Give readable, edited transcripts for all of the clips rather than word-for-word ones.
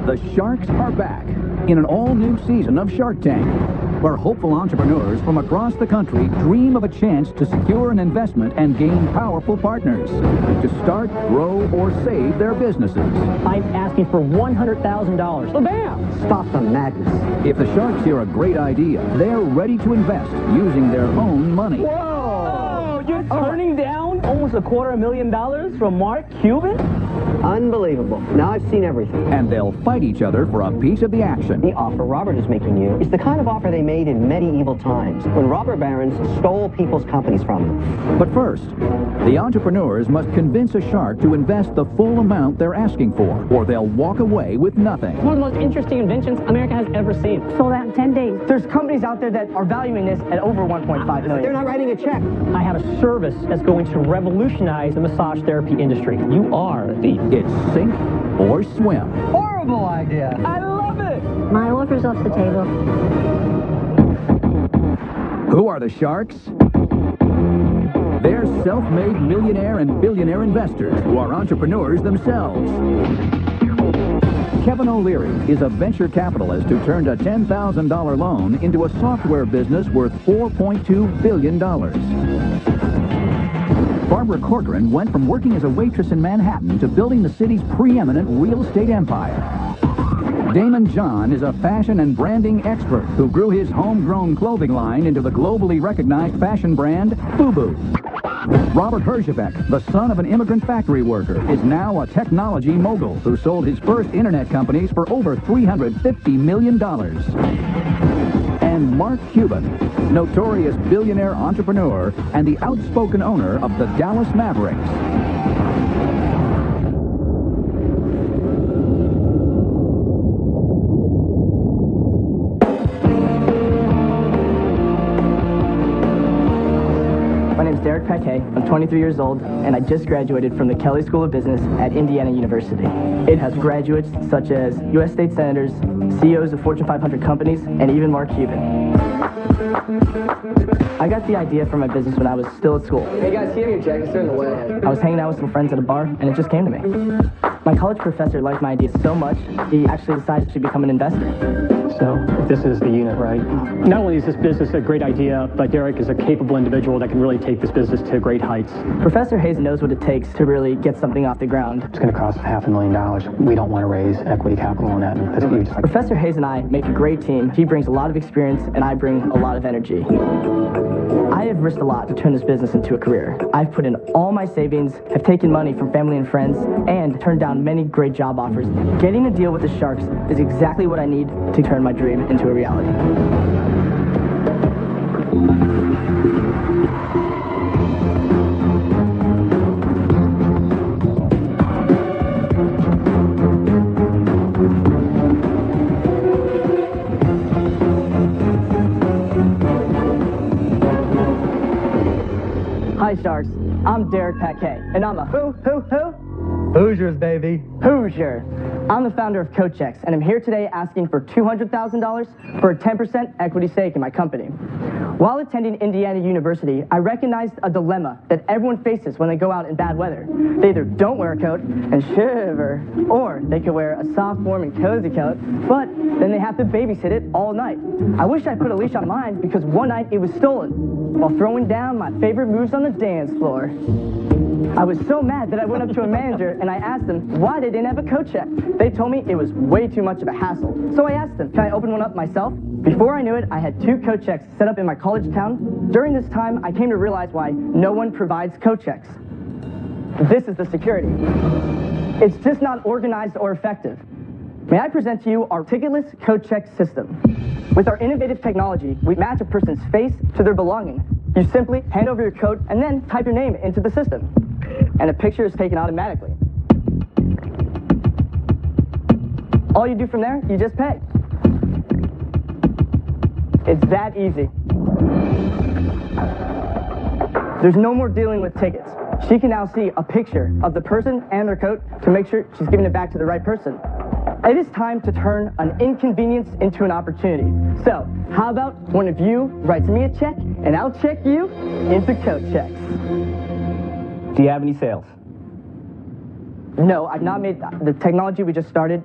The Sharks are back in an all-new season of Shark Tank, where hopeful entrepreneurs from across the country dream of a chance to secure an investment and gain powerful partners to start, grow, or save their businesses. I'm asking for $100,000. Bam! Stop the madness. If the Sharks hear a great idea, they're ready to invest using their own money. Whoa! Oh, you're turning down almost $250,000 from Mark Cuban? Unbelievable. Now I've seen everything. And they'll fight each other for a piece of the action. The offer Robert is making you is the kind of offer they made in medieval times, when robber barons stole people's companies from them. But first, the entrepreneurs must convince a shark to invest the full amount they're asking for, or they'll walk away with nothing. One of the most interesting inventions America has ever seen. Sold out in 10 days. There's companies out there that are valuing this at over $1.5 million. They're not writing a check. I have a service that's going to revolutionize the massage therapy industry. You are the... It's sink or swim. Horrible idea. I love it! My offer's off the table. Who are the Sharks? They're self-made millionaire and billionaire investors who are entrepreneurs themselves. Kevin O'Leary is a venture capitalist who turned a $10,000 loan into a software business worth $4.2 billion. Barbara Corcoran went from working as a waitress in Manhattan to building the city's preeminent real estate empire. Damon John is a fashion and branding expert who grew his homegrown clothing line into the globally recognized fashion brand FUBU. Robert Herjavec, the son of an immigrant factory worker, is now a technology mogul who sold his first internet companies for over $350 million. And Mark Cuban, notorious billionaire entrepreneur and the outspoken owner of the Dallas Mavericks. My name is Derek Paquet. I'm 23 years old, and I just graduated from the Kelley School of Business at Indiana University. It has graduates such as U.S. state senators, CEOs of Fortune 500 companies, and even Mark Cuban. I got the idea for my business when I was still at school. Hey guys, here your jackets are in the way. I was hanging out with some friends at a bar, and it just came to me. My college professor liked my idea so much, he actually decided to become an investor. So, this is the unit, right? Not only is this business a great idea, but Derek is a capable individual that can really take this business to great heights. Professor Hayes knows what it takes to really get something off the ground. It's going to cost $500,000. We don't want to raise equity capital on that. That's huge. Professor Hayes and I make a great team. He brings a lot of experience, and I bring a lot of energy. I have risked a lot to turn this business into a career. I've put in all my savings, have taken money from family and friends, and turned down many great job offers. Getting a deal with the Sharks is exactly what I need to turn my dream into a reality. Hi, Sharks. I'm Derek Paquet, and I'm a who? Hoosiers, baby. Hoosier. I'm the founder of CoachX, and I'm here today asking for $200,000 for a 10% equity stake in my company. While attending Indiana University, I recognized a dilemma that everyone faces when they go out in bad weather. They either don't wear a coat and shiver, or they could wear a soft, warm, and cozy coat, but then they have to babysit it all night. I wish I put a leash on mine because one night it was stolen while throwing down my favorite moves on the dance floor. I was so mad that I went up to a manager and I asked them why they didn't have a coat check. They told me it was way too much of a hassle. So I asked them, can I open one up myself? Before I knew it, I had 2 coat checks set up in my college town. During this time, I came to realize why no one provides coat checks. This is the security. It's just not organized or effective. May I present to you our ticketless coat check system. With our innovative technology, we match a person's face to their belonging. You simply hand over your coat and then type your name into the system. And a picture is taken automatically. All you do from there, you just pay. It's that easy. There's no more dealing with tickets. She can now see a picture of the person and their coat to make sure she's giving it back to the right person. It is time to turn an inconvenience into an opportunity. So, how about one of you writes me a check, and I'll check you into coat checks. Do you have any sales? No, I've not made the technology we just started.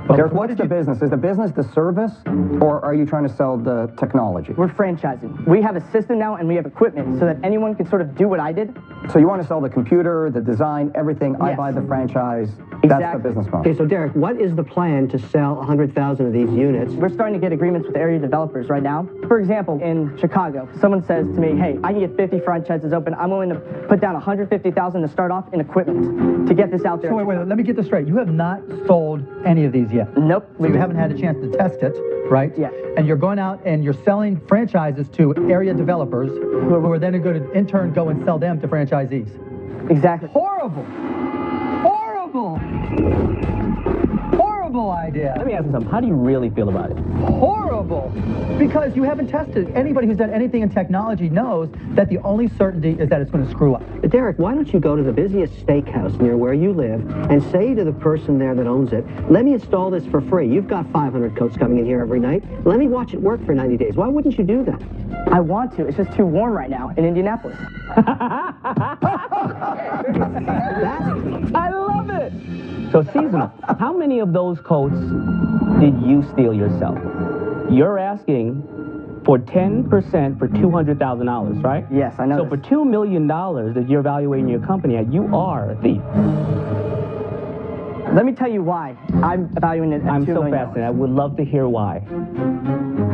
Derek, what's the business? Is the business the service, or are you trying to sell the technology? We're franchising. We have a system now and we have equipment so that anyone can sort of do what I did. So you want to sell the computer, the design, everything. I Yes. buy the franchise. That's Exactly. the business model. Okay, so Derek, what is the plan to sell 100,000 of these units? We're starting to get agreements with area developers right now. For example, in Chicago, someone says to me, hey, I can get 50 franchises open. I'm willing to put down 150,000 to start off in equipment to get this out there. So wait, let me get this straight. You have not sold any of these yet. Nope. So you haven't had a chance to test it, right? Yeah. And you're going out and you're selling franchises to area developers who are then going to in turn go and sell them to franchisees. Exactly. Horrible! Horrible! Horrible idea. Let me ask you something. How do you really feel about it? Horrible! Because you haven't tested. Anybody who's done anything in technology knows that the only certainty is that it's going to screw up. Derek, why don't you go to the busiest steakhouse near where you live and say to the person there that owns it, let me install this for free. You've got 500 coats coming in here every night. Let me watch it work for 90 days. Why wouldn't you do that? I want to. It's just too warm right now in Indianapolis. I love it. So seasonal. How many of those coats did you steal yourself? You're asking for 10% for $200,000, right? Yes, I know. So for $2 million that you're evaluating your company at, you are a thief. Let me tell you why I'm evaluating it at I'm $2 so million. fascinated. I would love to hear why.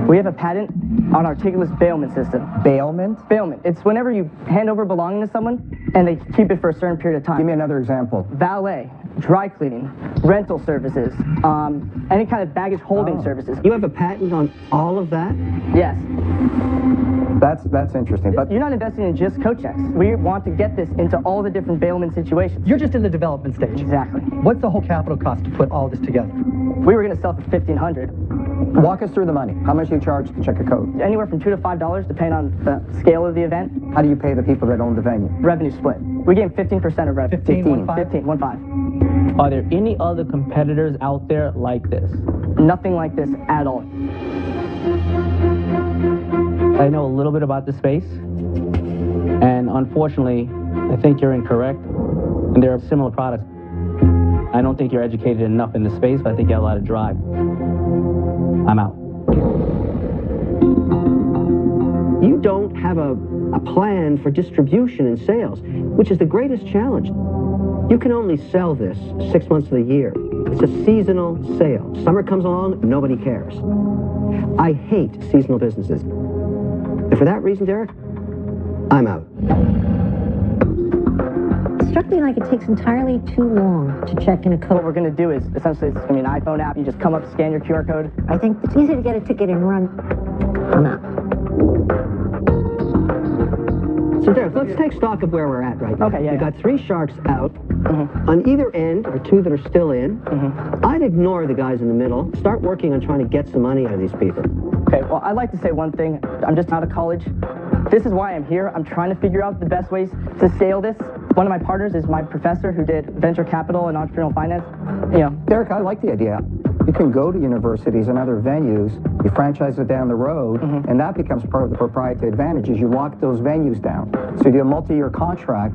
We have a patent on our ticketless bailment system. Bailment? Bailment. It's whenever you hand over belonging to someone and they keep it for a certain period of time. Give me another example. Valet, dry cleaning, rental services, any kind of baggage holding services. You have a patent on all of that? Yes. That's interesting. But You're not investing in just coat checks. We want to get this into all the different bailment situations. You're just in the development stage. Exactly. What's the whole capital cost to put all this together? We were going to sell for $1,500. walk us through the money. How much do you charge to check a coat? Anywhere from $2 to $5, depending on the scale of the event. How do you pay the people that own the venue? Revenue split. We gave 15% of revenue. 15. 15. Are there any other competitors out there like this? Nothing like this at all. I know a little bit about the space, and unfortunately, I think you're incorrect, and there are similar products. I don't think you're educated enough in the space, but I think you have a lot of drive. I'm out. You don't have a plan for distribution and sales, which is the greatest challenge. You can only sell this 6 months of the year. It's a seasonal sale. Summer comes along, nobody cares. I hate seasonal businesses. And for that reason, Derek, I'm out. It struck me like it takes entirely too long to check in a What code. we're going to do is, essentially, it's going to be an iPhone app. You just come up, scan your QR code. I think it's easy to get a ticket and run. I'm out. So Derek, let's take stock of where we're at right now. Okay, yeah, We've yeah. got 3 sharks out. On either end are 2 that are still in. I'd ignore the guys in the middle. Start working on trying to get some money out of these people. Okay, well, I'd like to say one thing. I'm just out of college. This is why I'm here. I'm trying to figure out the best ways to scale this. One of my partners is my professor who did venture capital and entrepreneurial finance. You know, Derek, I like the idea. You can go to universities and other venues, you franchise it down the road, and that becomes part of the proprietary advantage is you lock those venues down. So you do a multi-year contract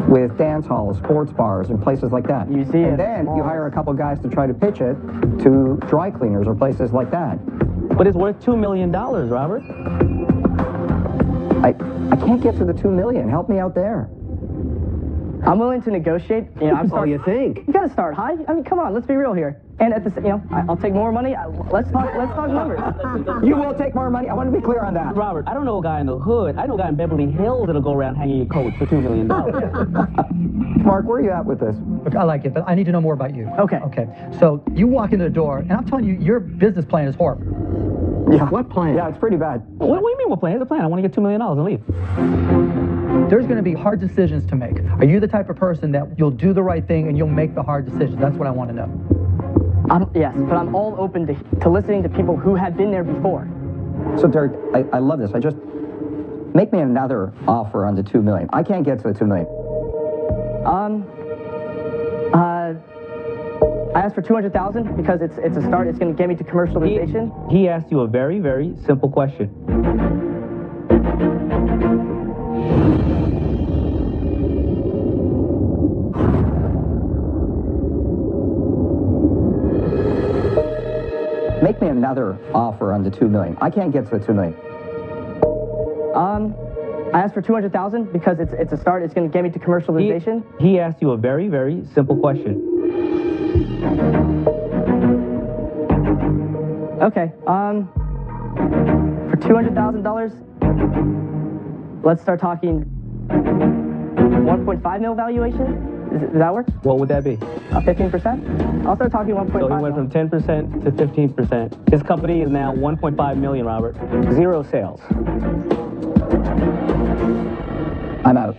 with dance halls, sports bars, and places like that. Museums, and then you malls. hire a couple guys to try to pitch it to dry cleaners or places like that. But it's worth $2 million, Robert. I can't get to the $2 million. Help me out there. I'm willing to negotiate. You know, I'm Oh, starting. you think? You got to start high. I mean, come on, let's be real here. And at the, you know, I'll take more money. Let's talk numbers. You will take more money. I want to be clear on that. Robert, I don't know a guy in the hood. I know a guy in Beverly Hills that'll go around hanging your coats for $2 million. Mark, where are you at with this? Look, I like it, but I need to know more about you. Okay. Okay. So you walk into the door, and I'm telling you, your business plan is horrible. Yeah. What plan? Yeah, it's pretty bad. What do you mean what plan? Here's a plan. I want to get $2 million and leave. There's going to be hard decisions to make. Are you the type of person that you'll do the right thing and you'll make the hard decisions? That's what I want to know. Yes, but I'm all open to listening to people who have been there before. So, Derek, I love this. Make me another offer on the $2 million. I can't get to the $2 million. I asked for $200,000 because it's a start. It's going to get me to commercialization. He asked you a very, very simple question. Make me another offer on the $2 million. I can't get to the $2 million. I asked for 200,000 because it's a start. It's going to get me to commercialization. He asked you a very, very simple question. Okay. For $200,000, let's start talking 1.5 mil valuation. Does that work? What would that be? 15%? I'll start talking 1.5. So he went from 10% to 15%. His company is now 1.5 million, Robert. 0 sales. I'm out.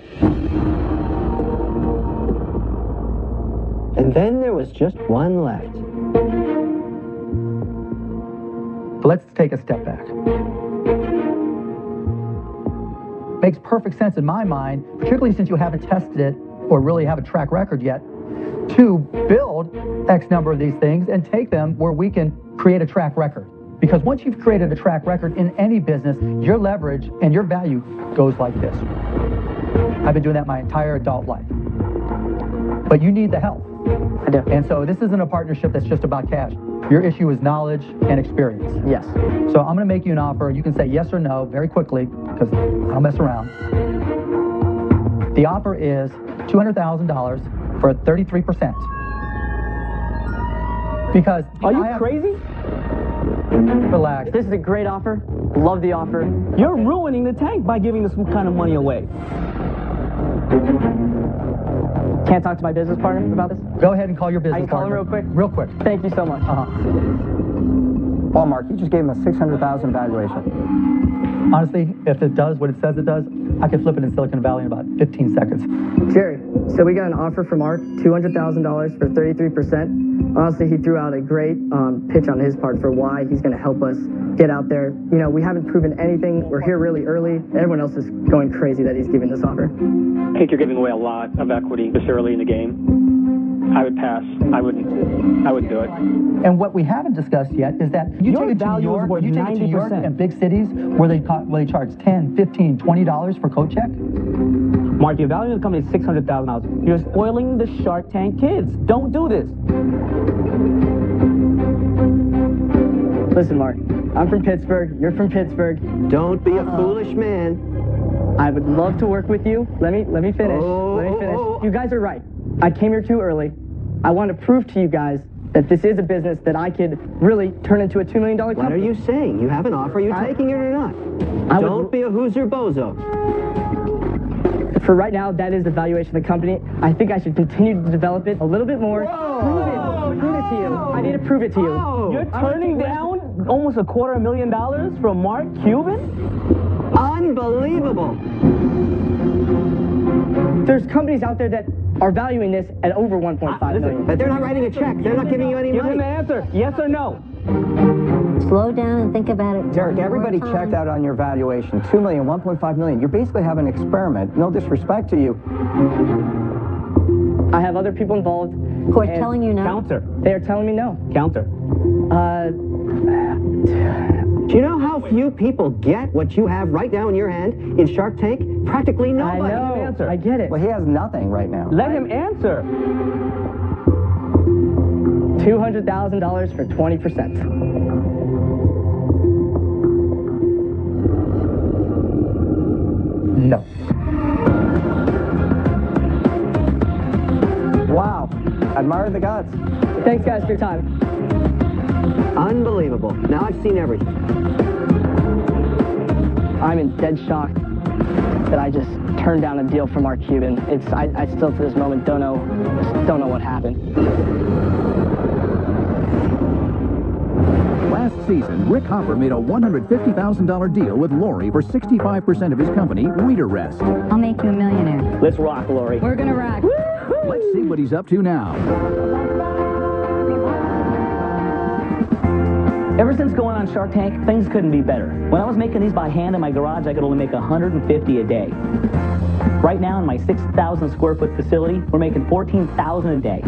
And then there was just one left. Let's take a step back. Makes perfect sense in my mind, particularly since you haven't tested it or really have a track record yet, to build X number of these things and take them where we can create a track record. Because once you've created a track record in any business, your leverage and your value goes like this. I've been doing that my entire adult life. But you need the help. I do. And so this isn't a partnership that's just about cash. Your issue is knowledge and experience. Yes. So I'm going to make you an offer. You can say yes or no very quickly because I don't mess around. The offer is $200,000 for 33%. Because Are you crazy? Relax. This is a great offer. Love the offer. You're ruining the tank by giving this kind of money away. Can't talk to my business partner about this? Go ahead and call your business I can call him partner. real quick? Real quick. Thank you so much. Well, Mark, you just gave him a $600,000 valuation. Honestly, if it does what it says it does, I could flip it in Silicon Valley in about 15 seconds. Jerry, so we got an offer from Mark, $200,000 for 33%. Honestly, he threw out a great pitch on his part for why he's going to help us get out there. You know, we haven't proven anything. We're here really early. Everyone else is going crazy that he's giving this offer. I think you're giving away a lot of equity this early in the game. I would pass. I wouldn't do it. And what we haven't discussed yet is that you take it to New York, and big cities where they charge $10, $15, $20 for coat check. Mark, your value of the company is $600,000. You're spoiling the Shark Tank kids. Don't do this. Listen, Mark, I'm from Pittsburgh. You're from Pittsburgh. Don't be a foolish man. I would love to work with you. Let me finish. Let me finish. You guys are right. I came here too early. I want to prove to you guys that this is a business that I could really turn into a $2 million company. What are you saying? You have an offer. Are you taking it or not? Don't be a Hoosier bozo. For right now, that is the valuation of the company. I think I should continue to develop it a little bit more. Prove it to you. I need to prove it to you. You're turning down almost $250,000 from Mark Cuban? Unbelievable. There's companies out there that are valuing this at over 1.5 million. But they're not writing a check. They're not giving you any Give money. him the answer. Yes or no? Slow down and think about it. Derek, one more everybody time. checked out on your valuation. $2 million, $1.5 million. You're basically having an experiment. No disrespect to you. I have other people involved. Who are telling you no? Counter. They are telling me no. Counter. Do you know how few people get what you have right now in your hand in Shark Tank? Practically I nobody. know. Answer. I get it. Well, he has nothing right now. Let him answer. $200,000 for 20%. No. Wow. Admire the guts. Thanks, guys, for your time. Unbelievable. Now I've seen everything. I'm in dead shock that I just turned down a deal from Mark Cuban. I still to this moment don't know what happened. Last season, Rick Hopper made a $150,000 deal with Lori for 65% of his company, Reader Rest. I'll make you a millionaire. Let's rock, Lori. We're gonna rock. Let's see what he's up to now. Ever since going on Shark Tank, things couldn't be better. When I was making these by hand in my garage, I could only make 150 a day. Right now, in my 6,000 square foot facility, we're making 14,000 a day.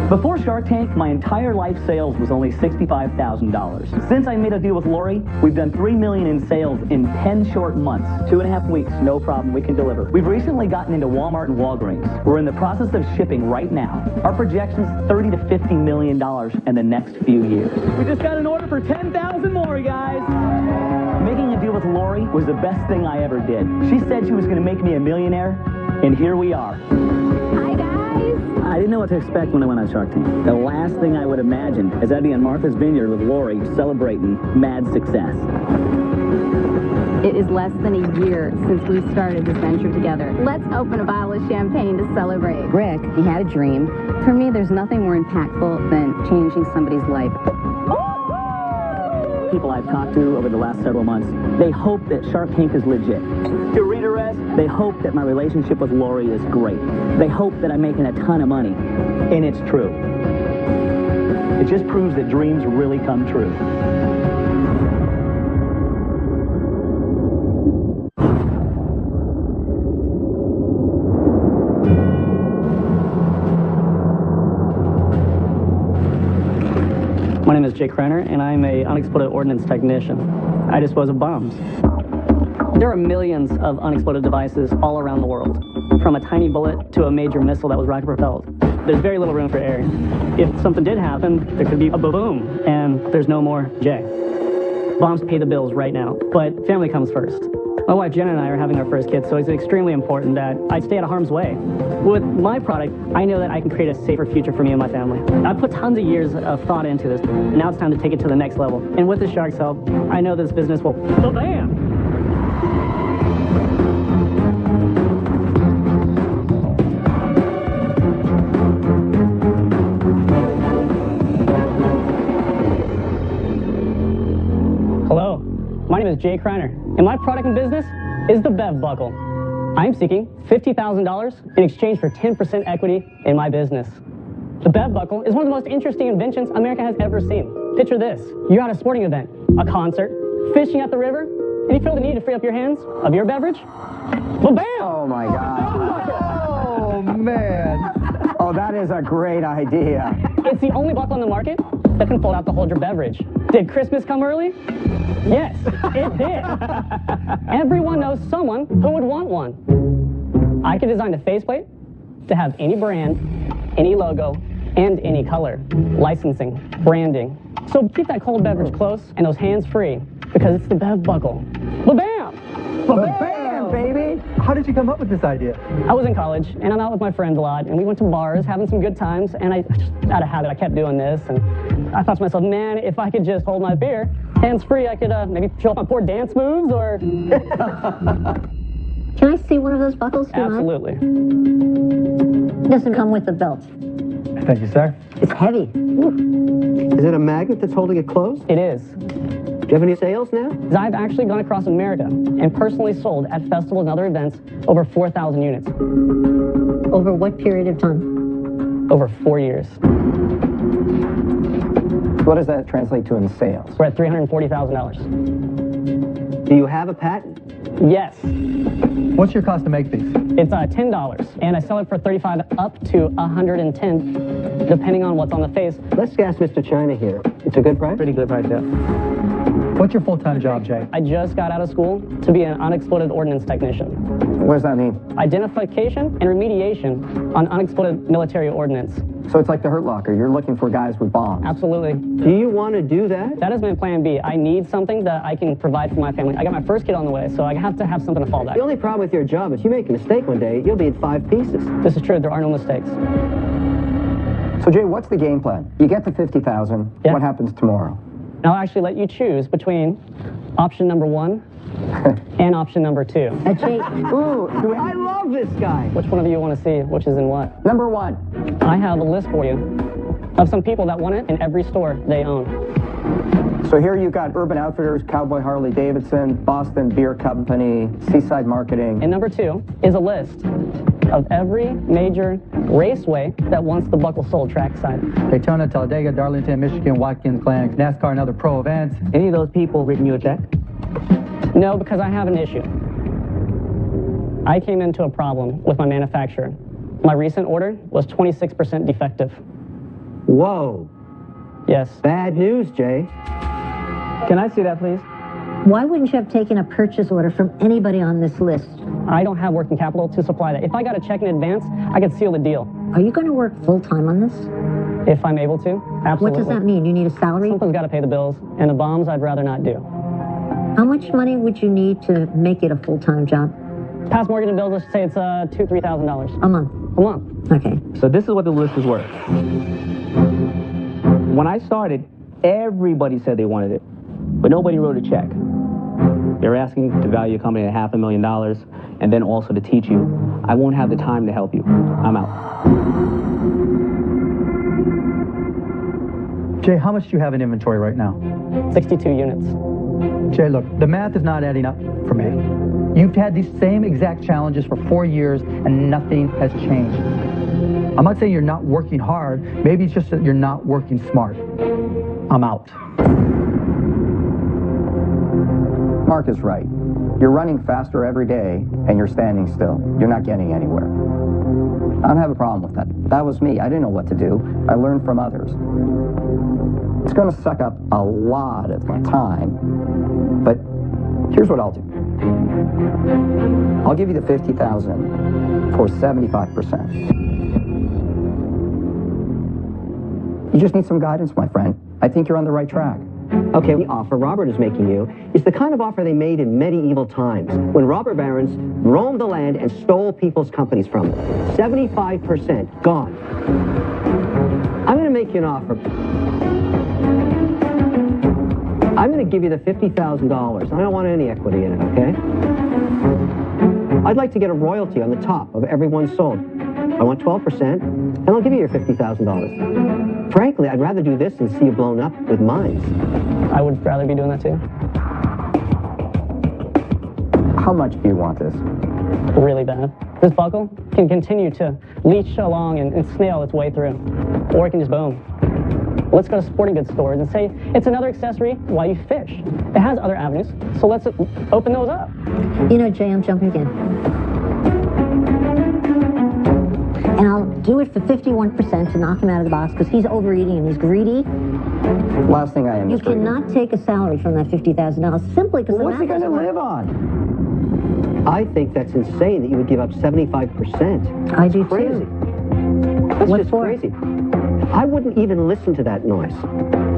Before Shark Tank, my entire life sales was only $65,000. Since I made a deal with Lori, we've done $3 million in sales in 10 short months. 2.5 weeks, no problem, we can deliver. We've recently gotten into Walmart and Walgreens. We're in the process of shipping right now. Our projection's $30 to $50 million in the next few years. We just got an order for 10,000 more, guys. Making a deal with Lori was the best thing I ever did. She said she was going to make me a millionaire, and here we are. Hi, guys. I didn't know what to expect when I went on Shark Tank. The last thing I would imagine is I'd be in Martha's Vineyard with Lori celebrating mad success. It is less than a year since we started this venture together. Let's open a bottle of champagne to celebrate. Rick, he had a dream. For me, there's nothing more impactful than changing somebody's life. People I've talked to over the last several months, they hope that Shark Tank is legit. To redirect, they hope that my relationship with Lori is great. They hope that I'm making a ton of money. And it's true. It just proves that dreams really come true. My name is Jay Kreiner, and I'm an unexploded ordnance technician. I dispose of bombs. There are millions of unexploded devices all around the world, from a tiny bullet to a major missile that was rocket propelled. There's very little room for error. If something did happen, there could be a boom, and there's no more Jay. Bombs pay the bills right now, but family comes first. My wife Jenna and I are having our first kid, so it's extremely important that I stay out of harm's way. With my product, I know that I can create a safer future for me and my family. I put tons of years of thought into this, and now it's time to take it to the next level. And with the Shark's help, I know this business will bam! Hello, my name is Jay Kreiner, and my product and business is the Bev Buckle. I'm seeking $50,000 in exchange for 10% equity in my business. The Bev Buckle is one of the most interesting inventions America has ever seen. Picture this. You're at a sporting event, a concert, fishing at the river, and you feel the need to free up your hands of your beverage. Well, bam! Oh, my God. Oh, man. Oh, that is a great idea. It's the only buckle on the market that can fold out to hold your beverage. Did Christmas come early? Yes, it did. Everyone knows someone who would want one. I could design the faceplate to have any brand, any logo, and any color. Licensing, branding. So keep that cold beverage close and those hands free, because it's the Bev Buckle. Ba-bam! Ba-bam, baby! How did you come up with this idea? I was in college, and I'm out with my friends a lot, and we went to bars, having some good times, and I just, out of habit, I kept doing this, and I thought to myself, man, if I could just hold my beer, hands-free, I could maybe show off my poor dance moves, or... Can I see one of those buckles? Absolutely. It doesn't come with the belt. Thank you, sir. It's heavy. Is it a magnet that's holding it closed? It is. Do you have any sales now? I've actually gone across America and personally sold at festivals and other events over 4,000 units. Over what period of time? Over 4 years. What does that translate to in sales? We're at $340,000. Do you have a patent? Yes. What's your cost to make these? It's $10, and I sell it for $35 up to $110, depending on what's on the face. Let's ask Mr. China here. It's a good price? Pretty good price, yeah. What's your full-time job, Jay? I just got out of school to be an unexploded ordnance technician. What does that mean? Identification and remediation on unexploded military ordnance. So it's like the Hurt Locker. You're looking for guys with bombs. Absolutely. Do you want to do that? That is my plan B. I need something that I can provide for my family. I got my first kid on the way, so I have to have something to fall back. The only problem with your job is you make a mistake one day, you'll be in 5 pieces. This is true. There are no mistakes. So, Jay, what's the game plan? You get to 50,000. Yeah. What happens tomorrow? I'll actually let you choose between option number 1 and option number 2. Jay, ooh, I love this guy. Which one of you want to see which is in what? Number 1. I have a list for you of some people that want it in every store they own. So here you've got Urban Outfitters, Cowboy Harley Davidson, Boston Beer Company, Seaside Marketing. And number 2 is a list of every major raceway that wants the buckle sold trackside. Daytona, Talladega, Darlington, Michigan, Watkins Glen, NASCAR, and other pro events. Any of those people written you a check? No, because I have an issue. I came into a problem with my manufacturer. My recent order was 26% defective. Whoa. Yes. Bad news, Jay. Can I see that, please? Why wouldn't you have taken a purchase order from anybody on this list? I don't have working capital to supply that. If I got a check in advance, I could seal the deal. Are you going to work full-time on this? If I'm able to, absolutely. What does that mean? You need a salary? Something's got to pay the bills, and the bombs I'd rather not do. How much money would you need to make it a full-time job? Past mortgage and bills, let's say it's $2,000 to $3,000. A month? A month. Okay. So this is what the list is worth. When I started, everybody said they wanted it, but nobody wrote a check. They're asking to value your company at $500,000 and then also to teach you. I won't have the time to help you. I'm out. Jay, how much do you have in inventory right now? 62 units. Jay, look, the math is not adding up for me. You've had these same exact challenges for 4 years and nothing has changed. I'm not saying you're not working hard. Maybe it's just that you're not working smart. I'm out. Mark is right. You're running faster every day, and you're standing still. You're not getting anywhere. I don't have a problem with that. That was me. I didn't know what to do. I learned from others. It's going to suck up a lot of my time, but here's what I'll do. I'll give you the $50,000 for 75%. You just need some guidance, my friend. I think you're on the right track. Okay, the offer Robert is making you is the kind of offer they made in medieval times, when robber barons roamed the land and stole people's companies from them. 75% gone. I'm going to make you an offer. I'm going to give you the $50,000. I don't want any equity in it, okay? I'd like to get a royalty on the top of every one sold. I want 12%, and I'll give you your $50,000. Frankly, I'd rather do this than see you blown up with mines. I would rather be doing that too. How much do you want this? Really bad. This buckle can continue to leach along and snail its way through. Or it can just boom. Let's go to sporting goods stores and say it's another accessory while you fish. It has other avenues, so let's open those up. You know, Jay, I'm jumping in. And I'll do it for 51% to knock him out of the box because he's overeating and he's greedy. Last thing I am You is greedy. cannot take a salary from that $50,000 simply because What's he going to live on? I think that's insane that you would give up 75%. I do Crazy. too. That's What just for? crazy. I wouldn't even listen to that noise.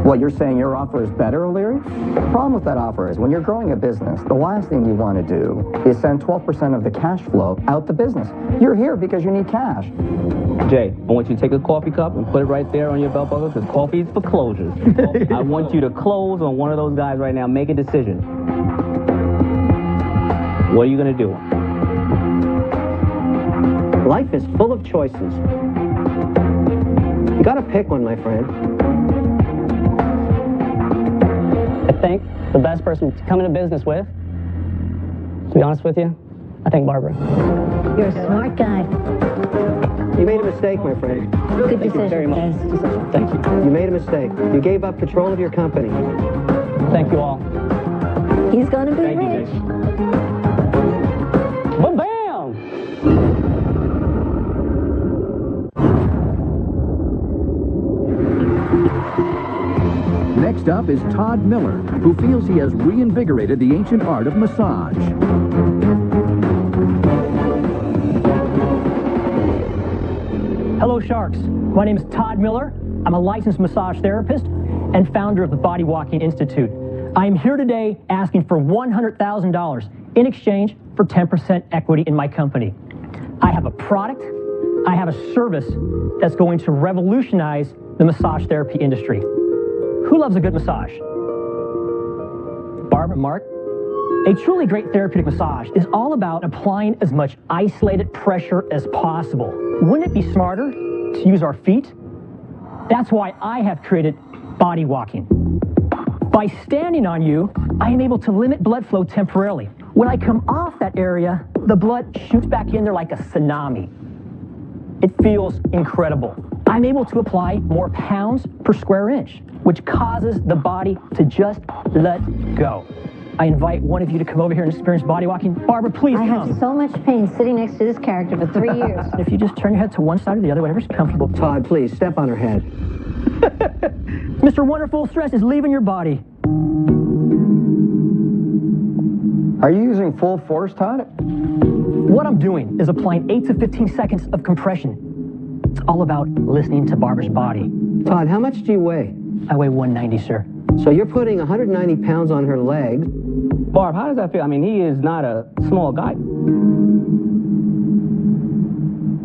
What, you're saying your offer is better, O'Leary? The problem with that offer is when you're growing a business, the last thing you want to do is send 12% of the cash flow out the business. You're here because you need cash. Jay, I want you to take a coffee cup and put it right there on your belt buckle because coffee is for closures. I want you to close on one of those guys right now. Make a decision. What are you going to do? Life is full of choices. You gotta pick one, my friend. I think the best person to come into business with, to be honest with you, I think Barbara. You're a smart guy. You made a mistake, my friend. Good Thank you very decision, much. Jay. Thank you. You made a mistake. You gave up control of your company. Thank you all. He's going to be Thank you, rich. Jay. Ba-bam! Next up is Todd Miller, who feels he has reinvigorated the ancient art of massage. Hello, Sharks. My name is Todd Miller. I'm a licensed massage therapist and founder of the Body Walking Institute. I am here today asking for $100,000 in exchange for 10% equity in my company. I have a product, I have a service that's going to revolutionize the massage therapy industry. Who loves a good massage? Barbara, Mark? A truly great therapeutic massage is all about applying as much isolated pressure as possible. Wouldn't it be smarter to use our feet? That's why I have created Body Walking. By standing on you, I am able to limit blood flow temporarily. When I come off that area, the blood shoots back in there like a tsunami. It feels incredible. I'm able to apply more pounds per square inch, which causes the body to just let go. I invite one of you to come over here and experience Body Walking. Barbara, please I come. had so much pain sitting next to this character for 3 years. If you just turn your head to one side or the other, whatever's comfortable. Todd, please, step on her head. Mr. Wonderful, stress is leaving your body. Are you using full force, Todd? What I'm doing is applying 8 to 15 seconds of compression. It's all about listening to Barbara's body. Todd, how much do you weigh? I weigh 190, sir. So you're putting 190 pounds on her legs. Barb, how does that feel? I mean, he is not a small guy.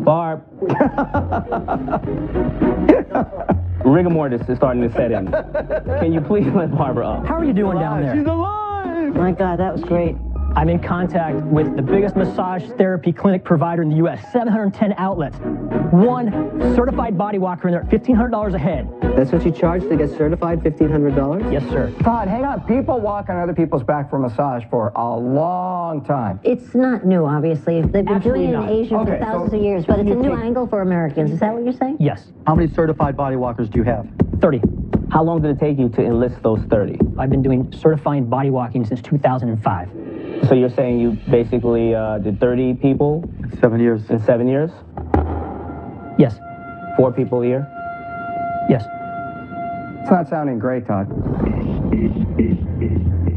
Barb. Rigor mortis is starting to set in. Can you please let Barbara up? How are you doing down there? She's alive! My God, that was great. I'm in contact with the biggest massage therapy clinic provider in the U.S., 710 outlets. One certified body walker in there, $1,500 a head. That's what you charge to get certified, $1,500? Yes, sir. Todd, hang on. People walk on other people's back for massage for a long time. It's not new, obviously. They've been doing it in Asia for Okay, thousands of years, but it's a new angle for Americans. Is that what you're saying? Yes. How many certified body walkers do you have? 30. How long did it take you to enlist those 30? I've been doing certifying body walking since 2005. So you're saying you basically did 30 people 7 years. in 7 years? Yes. 4 people a year? Yes. It's not sounding great, Todd.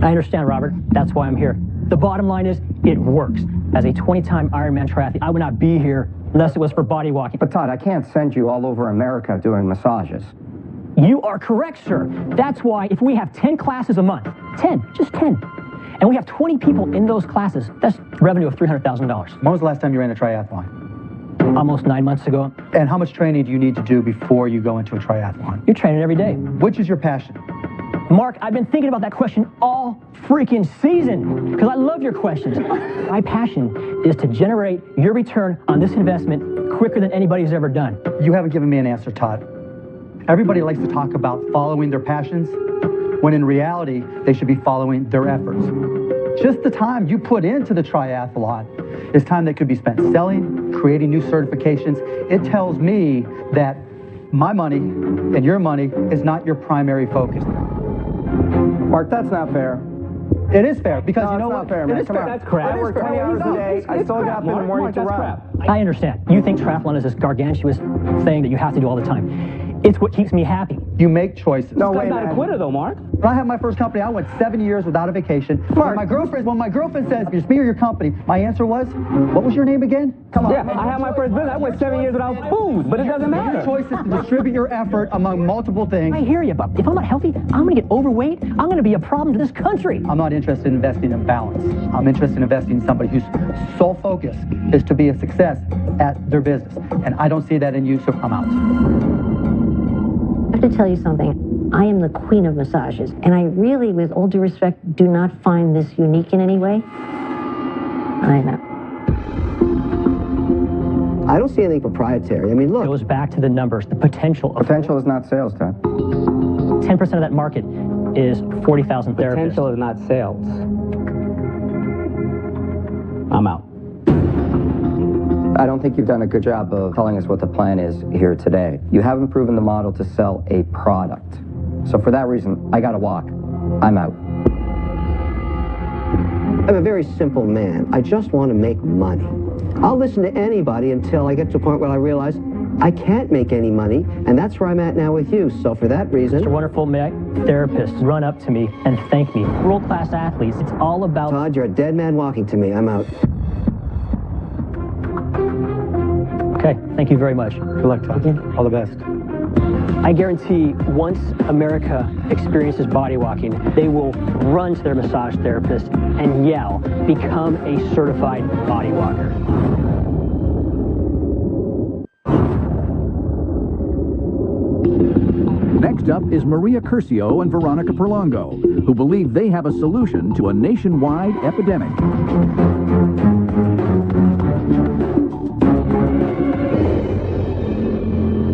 I understand, Robert. That's why I'm here. The bottom line is, it works. As a 20-time Ironman triathlete, I would not be here unless it was for body walking. But Todd, I can't send you all over America doing massages. You are correct, sir. That's why if we have 10 classes a month, 10, just 10, and we have 20 people in those classes, that's revenue of $300,000. When was the last time you ran a triathlon? Almost 9 months ago. And how much training do you need to do before you go into a triathlon? You're training every day. Which is your passion? Mark, I've been thinking about that question all freaking season because I love your questions. My passion is to generate your return on this investment quicker than anybody's ever done. You haven't given me an answer, Todd. Everybody likes to talk about following their passions, when in reality, they should be following their efforts. Just the time you put into the triathlon is time that could be spent selling, creating new certifications. It tells me that my money and your money is not your primary focus. Mark, that's not fair. It is fair, because No, you know it's what? not fair, man. It is Come fair. on. That's crap. I work 20 hours a day. I still get up in the morning to run. I understand. You think triathlon is this gargantuous thing that you have to do all the time. It's what keeps me happy. You make choices. No, This wait, guy's not a man. quitter, though, Mark. When I had my first company, I went 7 years without a vacation. When my girlfriend says, it's me or your company, my answer was, what was your name again? Come on. Yeah, I had my first business. I went 7 years without food, but it doesn't Your matter. choice is to distribute your effort among multiple things. I hear you, but if I'm not healthy, I'm going to get overweight. I'm going to be a problem to this country. I'm not interested in investing in balance. I'm interested in investing in somebody whose sole focus is to be a success at their business. And I don't see that in you, so I'm out. I have to tell you something. I am the queen of massages, and I really, with all due respect, do not find this unique in any way. I know. I don't see anything proprietary. I mean, It look. goes back to the numbers, the potential of Potential is not sales, Todd. 10% of that market is 40,000 therapists. Potential is not sales. I'm out. I don't think you've done a good job of telling us what the plan is here today. You haven't proven the model to sell a product. So for that reason, I gotta walk. I'm out. I'm a very simple man. I just want to make money. I'll listen to anybody until I get to a point where I realize I can't make any money, and that's where I'm at now with you. So for that reason... Mr. Wonderful, may I? Therapists run up to me and thank me. World-class athletes, it's all about... Todd, you're a dead man walking to me. I'm out. Okay, thank you very much. Good luck, Todd. All the best. I guarantee once America experiences body walking, they will run to their massage therapist and yell, become a certified body walker. Next up is Maria Curcio and Veronica Perlongo, who believe they have a solution to a nationwide epidemic.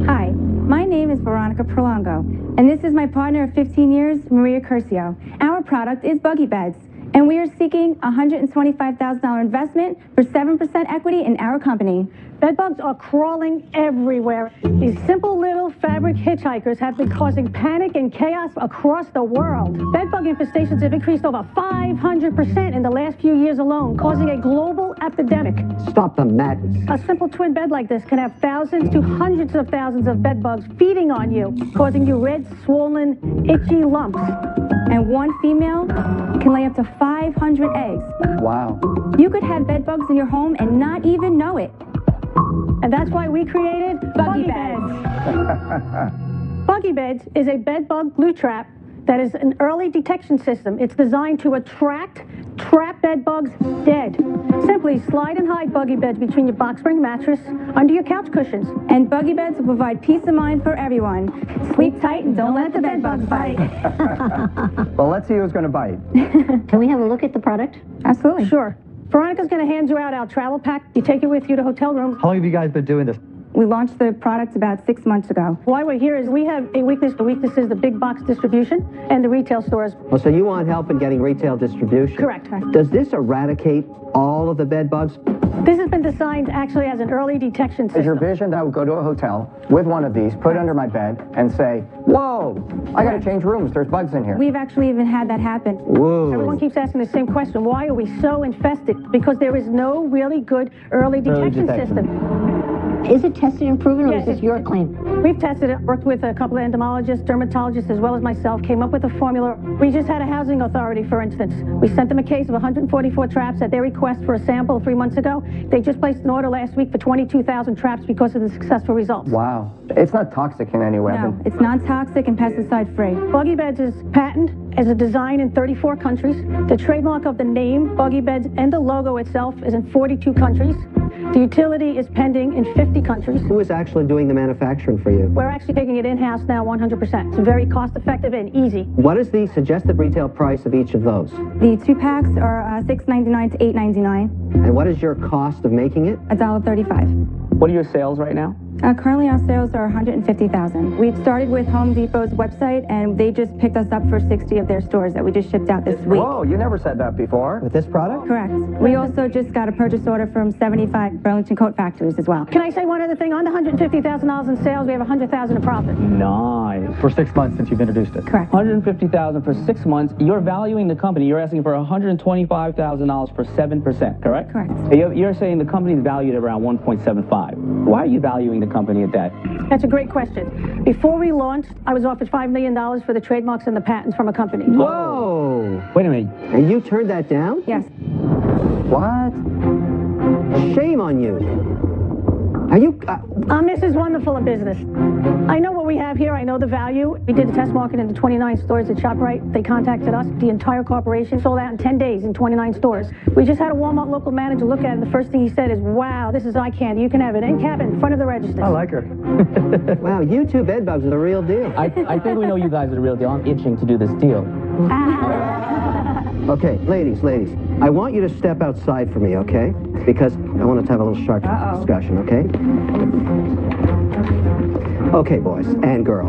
Hi, my name is Veronica Perlongo, and this is my partner of 15 years, Maria Curcio. Our product is Buggy Beds. And we are seeking a $125,000 investment for 7% equity in our company. Bedbugs are crawling everywhere. These simple little fabric hitchhikers have been causing panic and chaos across the world. Bedbug infestations have increased over 500% in the last few years alone, causing a global epidemic. Stop the madness. A simple twin bed like this can have thousands to hundreds of thousands of bedbugs feeding on you, causing you red, swollen, itchy lumps. And one female can lay up to 500 eggs. Wow. You could have bedbugs in your home and not even know it. And that's why we created Buggy Beds. Buggy Beds is a bedbug glue trap that is an early detection system. It's designed to attract, trap bedbugs dead. Simply slide and hide Buggy Beds between your box spring mattress, under your couch cushions. And Buggy Beds will provide peace of mind for everyone. Sleep tight and don't let the bedbugs bite. Well, let's see who's going to bite. Can we have a look at the product? Absolutely. Sure. Veronica's going to hand you out our travel pack. You take it with you to hotel rooms. How long have you guys been doing this? We launched the product about 6 months ago. Why we're here is we have a weakness. The weakness is the big box distribution and the retail stores. Oh, so you want help in getting retail distribution? Correct. Does this eradicate all of the bed bugs? This has been designed actually as an early detection system. Is your vision that I would go to a hotel with one of these, put it under my bed, and say, whoa, I got to change rooms. There's bugs in here. We've actually even had that happen. Whoa. Everyone keeps asking the same question. Why are we so infested? Because there is no really good early detection system. Is it tested and proven, or Yes, is this your claim? We've tested it, worked with a couple of entomologists, dermatologists, as well as myself, came up with a formula. We just had a housing authority, for instance. We sent them a case of 144 traps at their request for a sample 3 months ago. They just placed an order last week for 22,000 traps because of the successful results. Wow. It's not toxic in any way. No, it's non-toxic and pesticide-free. Buggy Beds is patented as a design in 34 countries. The trademark of the name, Buggy Beds, and the logo itself is in 42 countries. The utility is pending in 50 countries. Who is actually doing the manufacturing for you? We're actually taking it in-house now 100%. It's very cost-effective and easy. What is the suggested retail price of each of those? The 2 packs are $6.99 to $8.99. And what is your cost of making it? $1.35. What are your sales right now? Currently our sales are $150,000. We started with Home Depot's website and they just picked us up for 60 of their stores that we just shipped out this week. Whoa, you never said that before. With this product? Correct. We also just got a purchase order from 75 Burlington coat factories as well. Can I say one other thing? On the $150,000 in sales, we have $100,000 in profit. Nice. For 6 months since you've introduced it. Correct. $150,000 for 6 months. You're valuing the company. You're asking for $125,000 for 7%, correct? Correct. You're saying the company's valued at around 1.75. Why are you valuing the company at that? That's a great question. Before we launched, I was offered $5 million for the trademarks and the patents from a company. Whoa! Wait a minute. And you turned that down? Yes. What? Shame on you. Are you... This is wonderful in business. I know what we have here. I know the value. We did the test market into 29 stores at ShopRite. They contacted us. The entire corporation sold out in 10 days in 29 stores. We just had a Walmart local manager look at it, and the first thing he said is, wow, this is eye candy. You can have it in cap in front of the register. I like her. Wow, you two bed bugs are the real deal. I think we know you guys are the real deal. I'm itching to do this deal. Okay, ladies, I want you to step outside for me, okay? Because I want to have a little shark discussion, okay? Okay, boys and girl,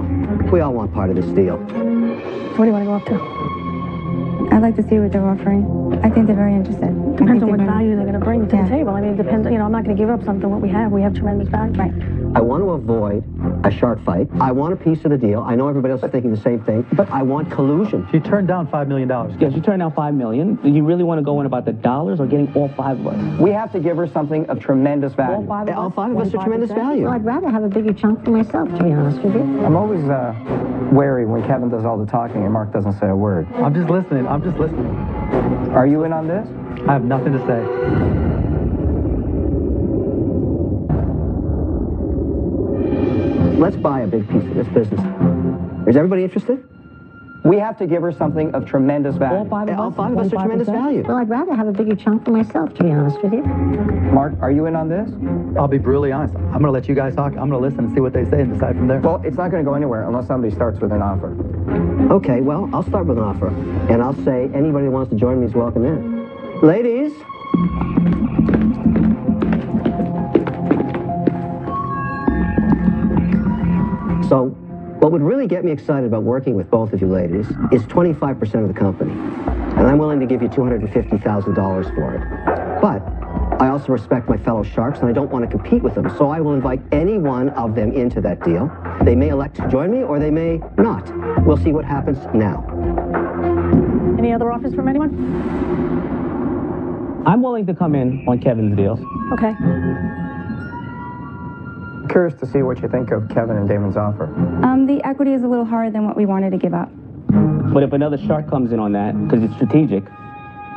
we all want part of this deal. What do you want to go up to? I'd like to see what they're offering. I think they're very interested. Depends on what value they're going to bring to the table. I mean, it depends. You know, I'm not going to give up something what we have. We have tremendous value. Right. I want to avoid a shark fight. I want a piece of the deal. I know everybody else is thinking the same thing, but I want collusion. She turned down $5 million. Yes, you turned down $5 million. Do you really want to go in about the dollars or getting all 5 of us? We have to give her something of tremendous value. All five of us are tremendous value. Well, I'd rather have a bigger chunk for myself, to be honest with you. I'm always wary when Kevin does all the talking and Mark doesn't say a word. I'm just listening. Are you in on this? I have nothing to say. Let's buy a big piece of this business. Is everybody interested? We have to give her something of tremendous value. All five of us are tremendous value. Well, I'd rather have a bigger chunk for myself, to be honest with you. Mark, are you in on this? I'll be brutally honest. I'm going to let you guys talk. I'm going to listen and see what they say and decide from there. Well, it's not going to go anywhere unless somebody starts with an offer. Okay, well, I'll start with an offer. And I'll say anybody who wants to join me is welcome in. Ladies. So, what would really get me excited about working with both of you ladies is 25% of the company. and I'm willing to give you $250,000 for it. But I also respect my fellow sharks, and I don't want to compete with them, so I will invite any one of them into that deal. They may elect to join me, or they may not. We'll see what happens now. Any other offers from anyone? I'm willing to come in on Kevin's deal. Okay. Curious to see what you think of Kevin and Damon's offer. The equity is a little higher than what we wanted to give up. But if another shark comes in on that, because it's strategic,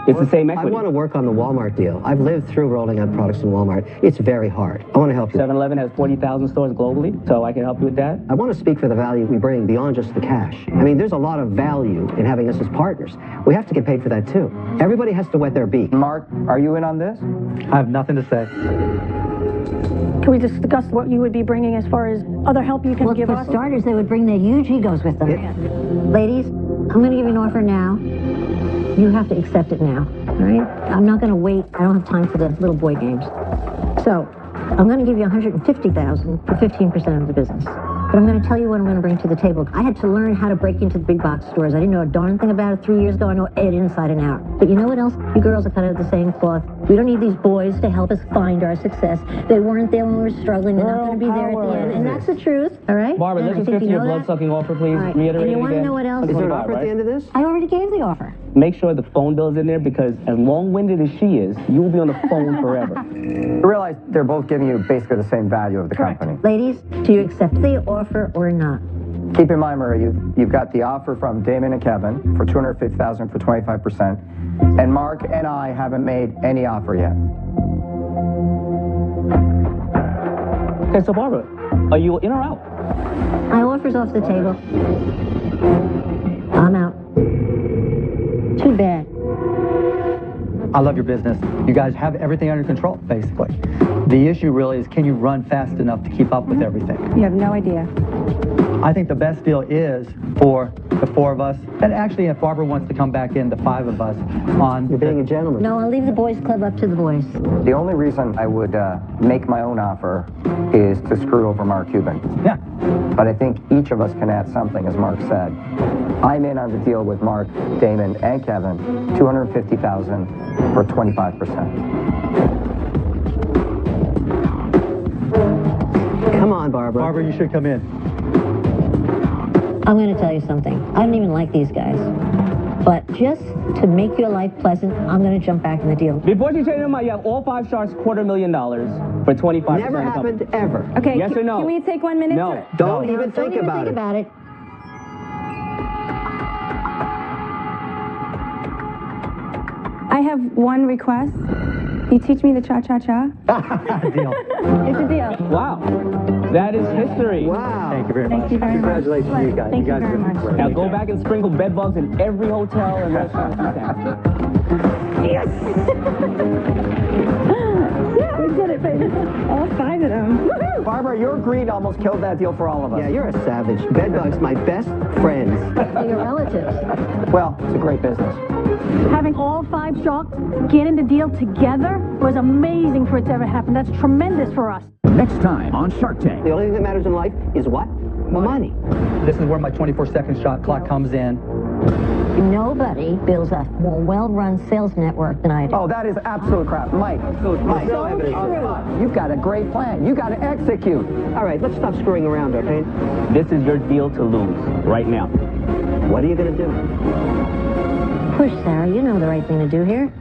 it's the same equity. I want to work on the Walmart deal. I've lived through rolling out products in Walmart. It's very hard. I want to help you. 7-Eleven has 40,000 stores globally, so I can help you with that. I want to speak for the value we bring beyond just the cash. I mean, there's a lot of value in having us as partners. We have to get paid for that, too. Everybody has to wet their beak. Mark, are you in on this? I have nothing to say. Can we discuss what you would be bringing as far as other help you can give us? For starters, they would bring their huge egos with them. Yeah. Ladies, I'm going to give you an offer now. You have to accept it now, all right? I'm not going to wait. I don't have time for the little boy games. So, I'm going to give you $150,000 for 15% of the business. But I'm going to tell you what I'm going to bring to the table. I had to learn how to break into the big box stores. I didn't know a darn thing about it 3 years ago. I know it inside and out. But you know what else? You girls are kind of the same cloth. We don't need these boys to help us find our success. They weren't there when we were struggling. They're not going to be there at the end. And that's the truth, all right? Barbara, And let's I just think get to you your know that. blood-sucking offer, please. All right. Reiterate And you it want to again. know what else? Is there an offer at the end of this? I already gave the offer. Make sure the phone bill's in there, because as long-winded as she is, you will be on the phone forever. You realize they're both giving you basically the same value of the company. Ladies, do you accept the offer or not? Keep in mind, Maria, you've got the offer from Damon and Kevin for $250,000 for 25%, and Mark and I haven't made any offer yet. Okay, so Barbara, are you in or out? My offer's off the table. I'm out. Too bad. I love your business. You guys have everything under control, basically. The issue really is, can you run fast enough to keep up with everything? You have no idea. I think the best deal is for the 4 of us, and actually if Barbara wants to come back in, the 5 of us on... You're being a gentleman. No, I'll leave the boys club up to the boys. The only reason I would make my own offer is to screw over Mark Cuban. Yeah. But I think each of us can add something, as Mark said. I'm in on the deal with Mark, Damon, and Kevin, $250,000 for 25%. Come on, Barbara. Barbara, you should come in. I'm going to tell you something. I don't even like these guys. But just to make your life pleasant, I'm going to jump back in the deal. Before you change your mind, you have all 5 sharks, $250,000 for 25%. Never happened ever. Okay, Yes or no? Can we take 1 minute? No. Don't even think about it. I have one request. You teach me the cha-cha-cha? Deal. It's a deal. Wow. That is history. Wow. Thank you very much. Thank you very much. Congratulations to you guys. Thank you guys very did much. great. Now go back and sprinkle bed bugs in every hotel and restaurant you can. Yes! Yeah, we did it, baby. All 5 of them. Woohoo! Barbara, your greed almost killed that deal for all of us. Yeah, you're a savage. Bedbugs, my best friends. They're your relatives. Well, it's a great business. Having all 5 sharks get in the deal together was amazing for it to ever happen. That's tremendous for us. Next time on Shark Tank. The only thing that matters in life is what? Money. This is where my 24-second shot clock comes in. Nobody builds a more well-run sales network than I do. Oh, that is absolute crap. Mike, Mike, No evidence. you've got a great plan. You got to execute. All right, let's stop screwing around, okay? This is your deal to lose right now. What are you going to do? Push, Sarah. You know the right thing to do here.